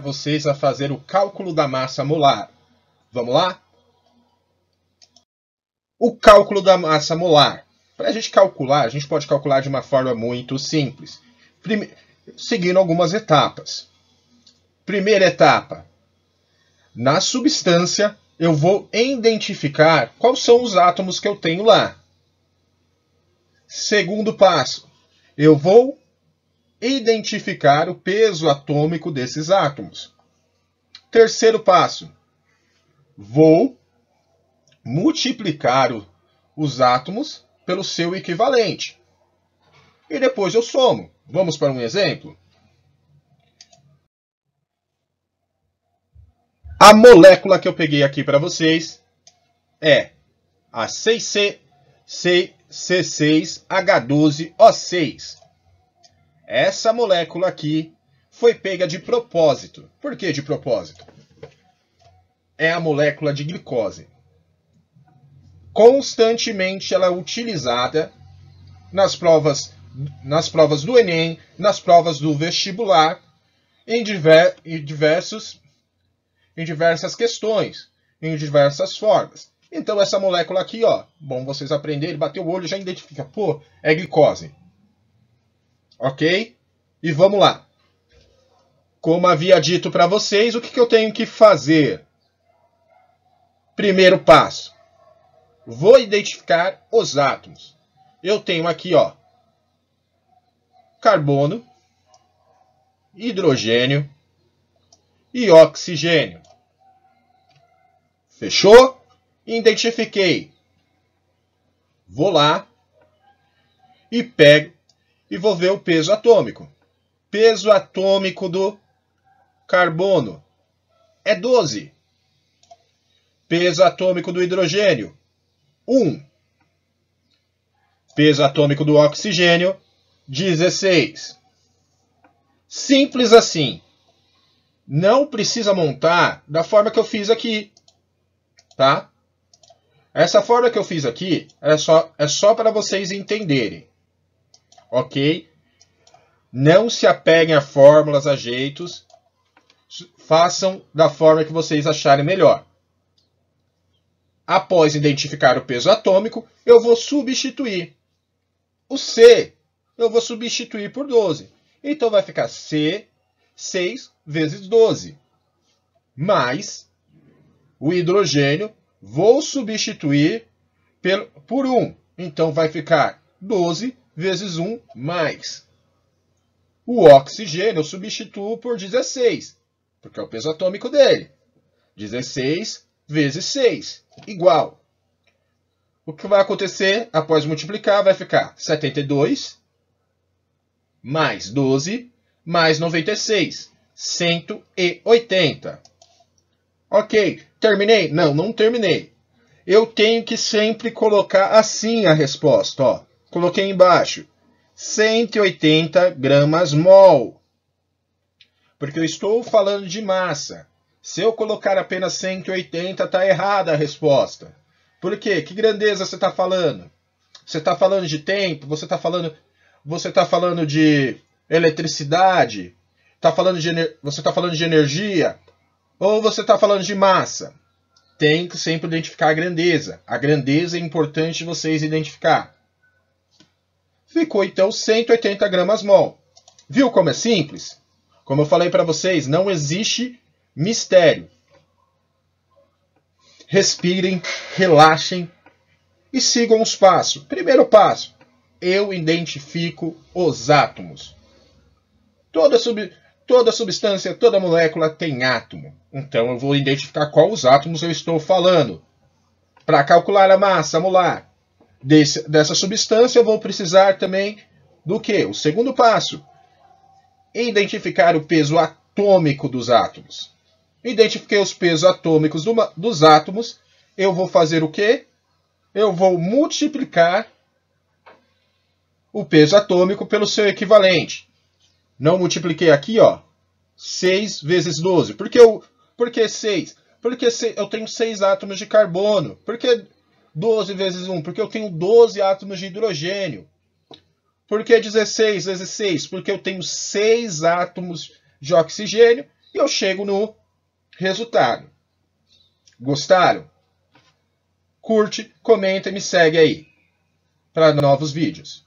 vocês a fazer o cálculo da massa molar. Vamos lá? O cálculo da massa molar. Para a gente calcular, a gente pode calcular de uma forma muito simples, seguindo algumas etapas. Primeira etapa. Na substância, eu vou identificar quais são os átomos que eu tenho lá. Segundo passo, eu vou identificar o peso atômico desses átomos. Terceiro passo, vou multiplicar os átomos pelo seu equivalente. E depois eu somo. Vamos para um exemplo? A molécula que eu peguei aqui para vocês é a 6C6H12O6. Essa molécula aqui foi pega de propósito. Por que de propósito? É a molécula de glicose. Constantemente ela é utilizada nas provas do Enem, nas provas do vestibular, em diversas questões, em diversas formas. Então essa molécula aqui, ó, bom vocês aprenderem, bater o olho já identifica, pô, é glicose. Ok? E vamos lá. Como havia dito para vocês, o que eu tenho que fazer? Primeiro passo. Vou identificar os átomos. Eu tenho aqui, ó, carbono, hidrogênio e oxigênio. Fechou? Identifiquei. Vou lá e pego e vou ver o peso atômico. Peso atômico do carbono é 12. Peso atômico do hidrogênio, 1. Peso atômico do oxigênio, 16. Simples assim. Não precisa montar da forma que eu fiz aqui, tá? Essa forma que eu fiz aqui é só para vocês entenderem, ok? Não se apeguem a fórmulas, a jeitos. Façam da forma que vocês acharem melhor. Após identificar o peso atômico, eu vou substituir. O C eu vou substituir por 12. Então vai ficar C, 6 vezes 12. Mais o hidrogênio, vou substituir por 1. Então vai ficar 12 vezes 1 mais. O oxigênio eu substituo por 16, porque é o peso atômico dele. 16 vezes 6, igual. O que vai acontecer após multiplicar vai ficar 72 mais 12 mais 96, 180. Ok, terminei? Não, não terminei. Eu tenho que sempre colocar assim a resposta. Ó. Coloquei embaixo, 180 gramas mol. Porque eu estou falando de massa. Se eu colocar apenas 180, está errada a resposta. Por quê? Que grandeza você está falando? Você está falando de tempo? Você está falando de eletricidade? Você está falando de energia? Ou você está falando de massa? Tem que sempre identificar a grandeza. A grandeza é importante vocês identificar. Ficou então 180 gramas mol. Viu como é simples? Como eu falei para vocês, não existe mistério. Respirem, relaxem e sigam os passos. Primeiro passo, eu identifico os átomos. Toda substância, toda molécula tem átomo. Então eu vou identificar quais átomos eu estou falando. Para calcular a massa molar dessa substância, eu vou precisar também do quê? O segundo passo, identificar o peso atômico dos átomos. Identifiquei os pesos atômicos dos átomos, eu vou fazer o quê? Eu vou multiplicar o peso atômico pelo seu equivalente. Não multipliquei aqui, ó, 6 vezes 12. Por que 6? Porque eu tenho 6 átomos de carbono. Por que 12 vezes 1? Porque eu tenho 12 átomos de hidrogênio. Por que 16 vezes 6? Porque eu tenho 6 átomos de oxigênio e eu chego no resultado. Gostaram? Curte, comenta e me segue aí para novos vídeos.